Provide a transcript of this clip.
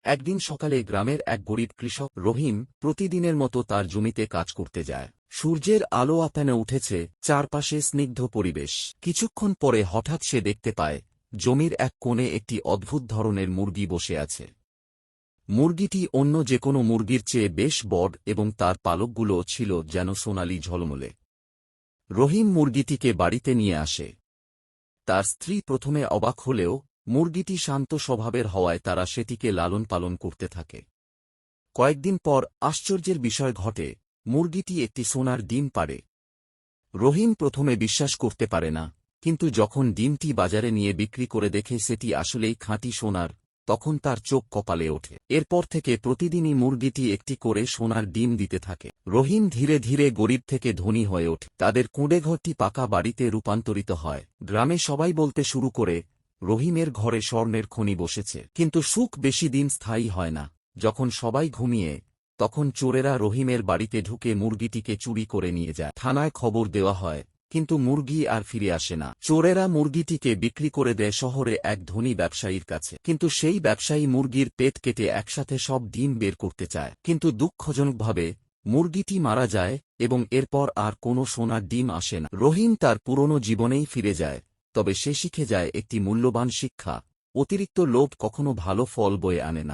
একদিন সকালে গ্রামের এক গরিব কৃষক রহিম প্রতিদিনের মতো তার জমিতে কাজ করতে যায়। সূর্যের আলো আতানে উঠেছে, চারপাশে স্নিগ্ধ পরিবেশ। কিছুক্ষণ পরে হঠাৎ সে দেখতে পায় জমির এক কোণে একটি অদ্ভুত ধরনের মুরগি বসে আছে। মুরগিটি অন্য যে কোনো মুরগির চেয়ে বেশ বড় এবং তার পালকগুলো ছিল যেন সোনালি ঝলমলে। রহিম মুরগিটিকে বাড়িতে নিয়ে আসে। তার স্ত্রী প্রথমে অবাক হলেও মুরগিটি শান্ত স্বভাবের হওয়ায় তারা সেটিকে লালন পালন করতে থাকে। কয়েকদিন পর আশ্চর্যের বিষয় ঘটে, মুরগিটি একটি সোনার ডিম পাড়ে। রহিম প্রথমে বিশ্বাস করতে পারে না, কিন্তু যখন ডিমটি বাজারে নিয়ে বিক্রি করে দেখে সেটি আসলেই খাঁটি সোনার, তখন তার চোখ কপালে ওঠে। এরপর থেকে প্রতিদিনই মুরগিটি একটি করে সোনার ডিম দিতে থাকে। রহিম ধীরে ধীরে গরিব থেকে ধনী হয়ে ওঠে। তাদের কুঁড়েঘরটি পাকা বাড়িতে রূপান্তরিত হয়। গ্রামে সবাই বলতে শুরু করে, রহিমের ঘরে স্বর্ণের খনি বসেছে। কিন্তু সুখ বেশি দিন স্থায়ী হয় না। যখন সবাই ঘুমিয়ে, তখন চোরেরা রহিমের বাড়িতে ঢুকে মুরগিটিকে চুরি করে নিয়ে যায়। থানায় খবর দেওয়া হয়, কিন্তু মুরগি আর ফিরে আসে না। চোরেরা মুরগিটিকে বিক্রি করে দেয় শহরে এক ধনী ব্যবসায়ীর কাছে। কিন্তু সেই ব্যবসায়ী মুরগির পেট কেটে একসাথে সব ডিম বের করতে চায়। কিন্তু দুঃখজনকভাবে মুরগিটি মারা যায় এবং এরপর আর কোনো সোনার ডিম আসে না। রহিম তার পুরনো জীবনেই ফিরে যায়, তবে সে শিখে যায় একটি মূল্যবান শিক্ষা: অতিরিক্ত লোভ কখনো ভালো ফল বয়ে আনে না।